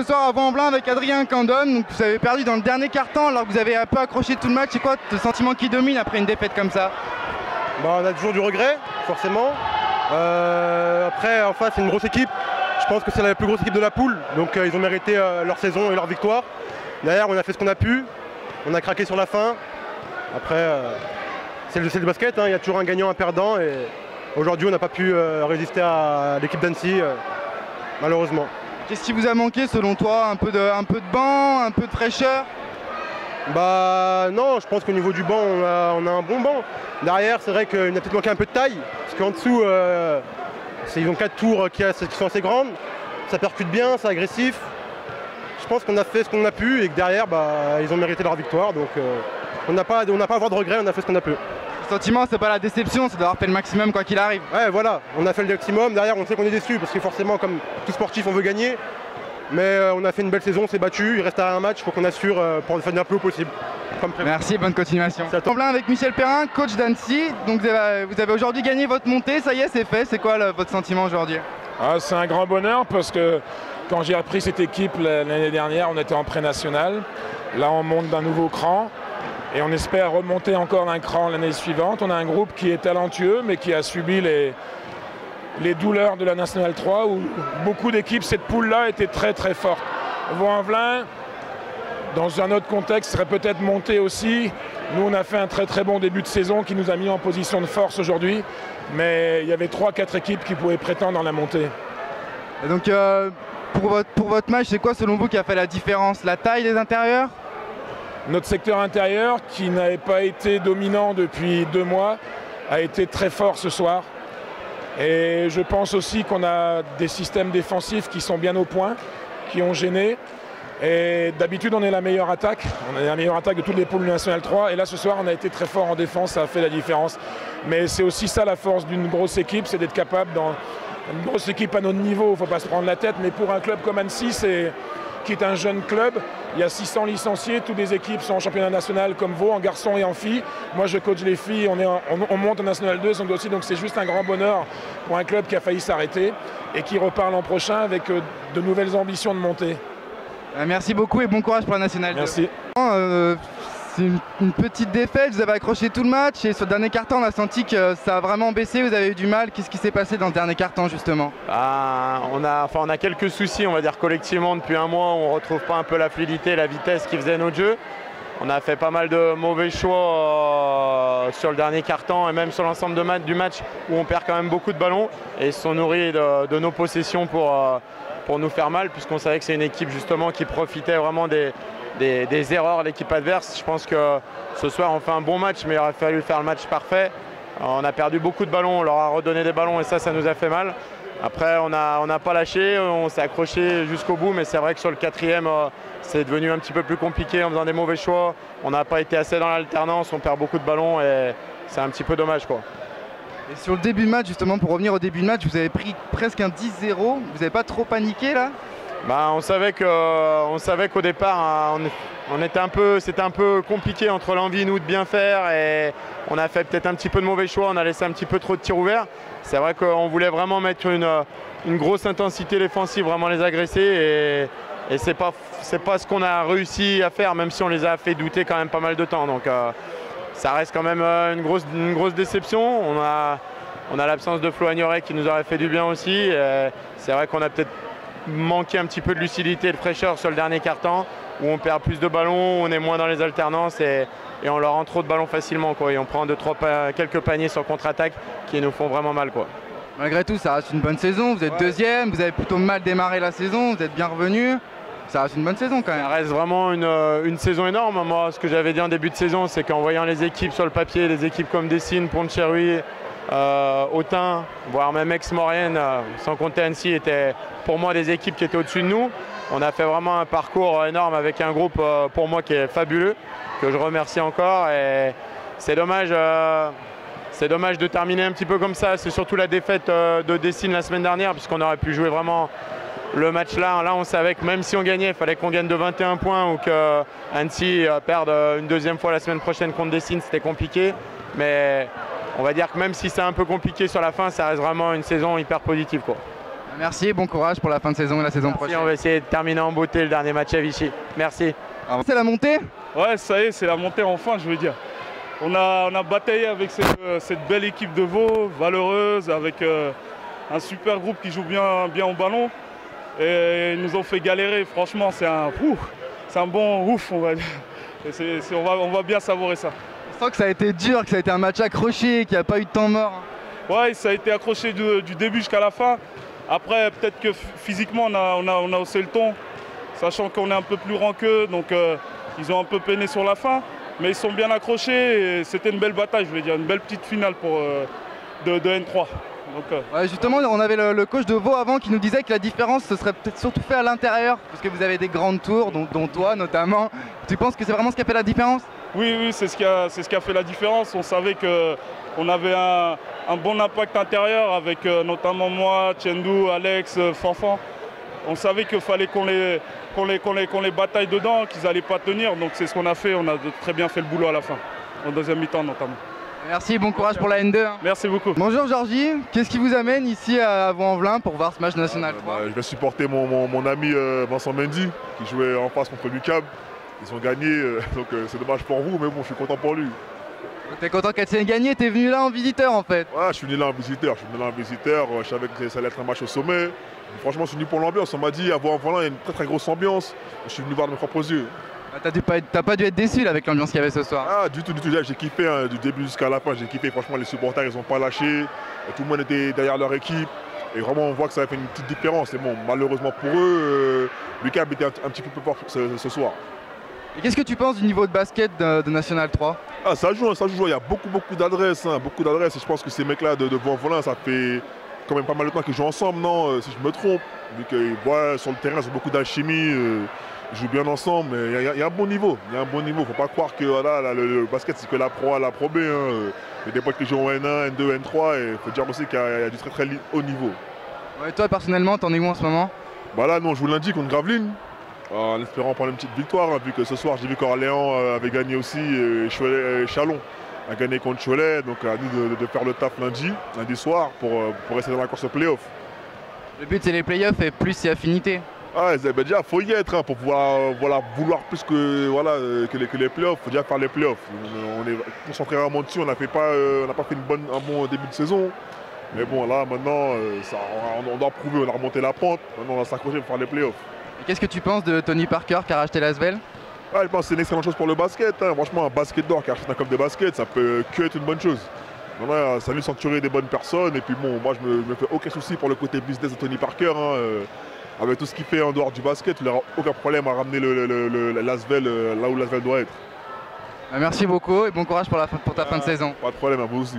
Ce soir à Vaux-en-Velin avec Adrien Candon, donc vous avez perdu dans le dernier quart-temps alors que vous avez un peu accroché tout le match. C'est quoi le sentiment qui domine après une défaite comme ça? On a toujours du regret, forcément. Après, en face, c'est une grosse équipe. Je pense que c'est la plus grosse équipe de la poule, donc ils ont mérité leur saison et leur victoire. Derrière, on a fait ce qu'on a pu, on a craqué sur la fin. Après, c'est le basket, hein. Il y a toujours un gagnant, un perdant. Et aujourd'hui, on n'a pas pu résister à l'équipe d'Annecy, malheureusement. Qu'est-ce qui vous a manqué selon toi? Un peu de banc, un peu de fraîcheur? Non, je pense qu'au niveau du banc, on a un bon banc. Derrière, c'est vrai qu'il a peut-être manqué un peu de taille, parce qu'en dessous, ils ont 4 tours qui sont assez grandes. Ça percute bien, c'est agressif. Je pense qu'on a fait ce qu'on a pu et que derrière, ils ont mérité leur victoire. Donc on n'a pas à avoir de regrets, on a fait ce qu'on a pu. Le sentiment, c'est pas la déception, c'est d'avoir fait le maximum quoi qu'il arrive. Ouais, voilà, on a fait le maximum. Derrière, on sait qu'on est déçu parce que forcément, comme tout sportif, on veut gagner. Mais on a fait une belle saison, on s'est battu. Il reste à un match, il faut qu'on assure pour le faire le plus haut possible. Merci, bonne continuation. Vaux-en-Velin avec Michel Perrin, coach d'Annecy. Donc vous avez aujourd'hui gagné votre montée, ça y est, c'est fait. C'est quoi votre sentiment aujourd'hui? C'est un grand bonheur parce que quand j'ai appris cette équipe l'année dernière, on était en pré-national. Là, on monte d'un nouveau cran et on espère remonter encore d'un cran l'année suivante. On a un groupe qui est talentueux mais qui a subi les douleurs de la Nationale 3 où beaucoup d'équipes, cette poule-là était très très forte. Vaux-en-Velin, dans un autre contexte, serait peut-être monté aussi. Nous, on a fait un très très bon début de saison qui nous a mis en position de force aujourd'hui. Mais il y avait 3-4 équipes qui pouvaient prétendre dans la montée. Et donc pour votre match, c'est quoi selon vous qui a fait la différence? La taille des intérieurs? Notre secteur intérieur, qui n'avait pas été dominant depuis 2 mois, a été très fort ce soir. Et je pense aussi qu'on a des systèmes défensifs qui sont bien au point, qui ont gêné. Et d'habitude, on est la meilleure attaque. On est la meilleure attaque de toutes les poules National 3. Et là, ce soir, on a été très fort en défense. Ça a fait la différence. Mais c'est aussi ça la force d'une grosse équipe, c'est d'être capable, dans une grosse équipe à notre niveau, il ne faut pas se prendre la tête. Mais pour un club comme Annecy, qui est un jeune club, il y a 600 licenciés. Toutes les équipes sont en championnat national comme Vaud, en garçons et en filles. Moi, je coach les filles. On monte en National 2, donc c'est juste un grand bonheur pour un club qui a failli s'arrêter et qui repart l'an prochain avec de nouvelles ambitions de montée. Merci beaucoup et bon courage pour la Nationale 2. Merci. C'est une petite défaite, vous avez accroché tout le match et sur le dernier quart-temps on a senti que ça a vraiment baissé, vous avez eu du mal. Qu'est-ce qui s'est passé dans le dernier quart-temps justement? On a quelques soucis, on va dire collectivement depuis un mois, on ne retrouve pas un peu la fluidité, la vitesse qui faisait notre jeu. On a fait pas mal de mauvais choix sur le dernier quart-temps et même sur l'ensemble du match où on perd quand même beaucoup de ballons et ils se sont nourris de nos possessions pour nous faire mal, puisqu'on savait que c'est une équipe justement qui profitait vraiment des erreurs de l'équipe adverse. Je pense que ce soir on fait un bon match, mais il aurait fallu faire le match parfait. On a perdu beaucoup de ballons, on leur a redonné des ballons et ça nous a fait mal. Après on n'a pas lâché, on s'est accroché jusqu'au bout, mais c'est vrai que sur le quatrième c'est devenu un petit peu plus compliqué en faisant des mauvais choix. On n'a pas été assez dans l'alternance, on perd beaucoup de ballons et c'est un petit peu dommage quoi. Et sur le début de match, justement, pour revenir au début de match, vous avez pris presque un 10-0. Vous n'avez pas trop paniqué là? On savait qu'au départ, c'était un peu compliqué entre l'envie nous de bien faire et on a fait peut-être un petit peu de mauvais choix. On a laissé un petit peu trop de tirs ouverts. C'est vrai qu'on voulait vraiment mettre une grosse intensité défensive, vraiment les agresser et c'est pas ce qu'on a réussi à faire, même si on les a fait douter quand même pas mal de temps. Donc ça reste quand même une grosse déception. On a l'absence de Flo Agnoret qui nous aurait fait du bien aussi. C'est vrai qu'on a peut-être manqué un petit peu de lucidité et de fraîcheur sur le dernier quart-temps où on perd plus de ballons, on est moins dans les alternances et on leur rend trop de ballons facilement quoi. Et on prend quelques paniers sur contre-attaque qui nous font vraiment mal quoi. Malgré tout, ça reste une bonne saison. Vous êtes deuxième, vous avez plutôt mal démarré la saison, vous êtes bien revenu. Ça reste une bonne saison quand même. Ça reste vraiment une saison énorme. Moi, ce que j'avais dit en début de saison, c'est qu'en voyant les équipes sur le papier, les équipes comme Dessines, Pont-de-Cherry, Autun, voire même Aix-Maurienne, sans compter Annecy, étaient pour moi des équipes qui étaient au-dessus de nous. On a fait vraiment un parcours énorme avec un groupe pour moi qui est fabuleux, que je remercie encore. Et c'est dommage de terminer un petit peu comme ça. C'est surtout la défaite de Dessines la semaine dernière, puisqu'on aurait pu jouer vraiment le match là. Là, on savait que même si on gagnait, il fallait qu'on gagne de 21 points ou que Annecy perde une deuxième fois la semaine prochaine contre Dessines. C'était compliqué. Mais on va dire que même si c'est un peu compliqué sur la fin, ça reste vraiment une saison hyper positive quoi. Merci, bon courage pour la fin de saison et la saison prochaine. On va essayer de terminer en beauté le dernier match à Vichy. Merci. C'est la montée? Ouais, ça y est, c'est la montée enfin, je veux dire. On a bataillé avec cette belle équipe de Vaud, valeureuse, avec un super groupe qui joue bien au ballon. Et ils nous ont fait galérer, franchement, c'est un bon ouf, on va dire. Et on va bien savourer ça. On sent que ça a été dur, que ça a été un match accroché, qu'il n'y a pas eu de temps mort. Ouais, ça a été accroché du début jusqu'à la fin. Après, peut-être que physiquement, on a haussé le ton, sachant qu'on est un peu plus rang qu'eux, donc ils ont un peu peiné sur la fin. Mais ils sont bien accrochés et c'était une belle bataille, je veux dire, une belle petite finale de N3. Donc, ouais, justement, on avait le coach de Vaud avant qui nous disait que la différence, ce serait peut-être surtout fait à l'intérieur, parce que vous avez des grandes tours, dont toi notamment. Tu penses que c'est vraiment ce qui a fait la différence? Oui, c'est ce qui a fait la différence. On savait qu'on avait un bon impact intérieur avec notamment moi, Tchendou, Alex, Fanfan. On savait qu'il fallait qu'on les bataille dedans, qu'ils n'allaient pas tenir. Donc c'est ce qu'on a fait. On a très bien fait le boulot à la fin, en deuxième mi-temps notamment. Merci, bon courage pour la N2. Merci beaucoup. Bonjour Georgie, qu'est-ce qui vous amène ici à Vaux-en-Velin pour voir ce match national 3? Je vais supporter mon ami Vincent Mendy qui jouait en face contre l'UCAB. Ils ont gagné, donc c'est dommage pour vous, mais bon, je suis content pour lui. T'es content qu'elle ait gagné, t'es venu là en visiteur en fait? Ouais, je suis venu là en visiteur, je savais que ça allait être un match au sommet. Franchement, je suis venu pour l'ambiance. On m'a dit à Vaux-en-Velin, il y a une très très grosse ambiance. Je suis venu voir de mes propres yeux. T'as pas dû être déçu là, avec l'ambiance qu'il y avait ce soir? Ah, du tout. J'ai kiffé hein, du début jusqu'à la fin. J'ai kiffé. Franchement, les supporters, ils n'ont pas lâché. Tout le monde était derrière leur équipe. Et vraiment, on voit que ça a fait une petite différence. Et bon, malheureusement pour eux, l'UCAB était un petit peu plus fort ce soir. Et qu'est-ce que tu penses du niveau de basket de National 3? Ah, ça joue. Il y a beaucoup d'adresses. Beaucoup d'adresses. Et je pense que ces mecs-là de Vaux-en-Velin, ça fait quand même pas mal de temps qu'ils jouent ensemble, non? Si je me trompe. Vu qu'ils voient sur le terrain, ils ont beaucoup d'alchimie. Ils jouent bien ensemble, mais il y a un bon niveau. Il y a un bon niveau. Faut pas croire que voilà, le basket, c'est que la Pro A, la Pro B. Hein. Il y a des potes qui jouent en N1, N2, N3. Et il faut dire aussi qu'il y a du très très haut niveau. Ouais, toi, personnellement, t'en es où en ce moment? Bah là, nous, on joue lundi contre Gravelines. En espérant prendre une petite victoire, hein, vu que ce soir, j'ai vu qu'Orléans avait gagné aussi. Et Chalon a gagné contre Cholet. Donc à nous de faire le taf lundi soir, pour rester dans la course au play-off. Le but, c'est les play-offs et plus c'est affinité. Ah, déjà, il faut y être hein, pour pouvoir vouloir plus que les playoffs. Il faut déjà faire les playoffs. On est concentré vraiment dessus. On n'a pas fait un bon début de saison. Mais bon, là, maintenant, on doit prouver. On a remonté la pente. Maintenant, on va s'accrocher pour faire les playoffs. Et qu'est-ce que tu penses de Tony Parker qui a racheté l'Asvel? Je pense que c'est une excellente chose pour le basket. Hein. Franchement, un basket d'or qui achète un club de basket, ça peut que être une bonne chose. Voilà, ça lui s'entourer des bonnes personnes. Et puis bon, moi, je me fais aucun souci pour le côté business de Tony Parker. Hein. Avec tout ce qu'il fait en dehors du basket, il n'aura aucun problème à ramener l'Asvel là où l'Asvel doit être. Merci beaucoup et bon courage pour ta fin de saison. Pas de problème, à vous aussi.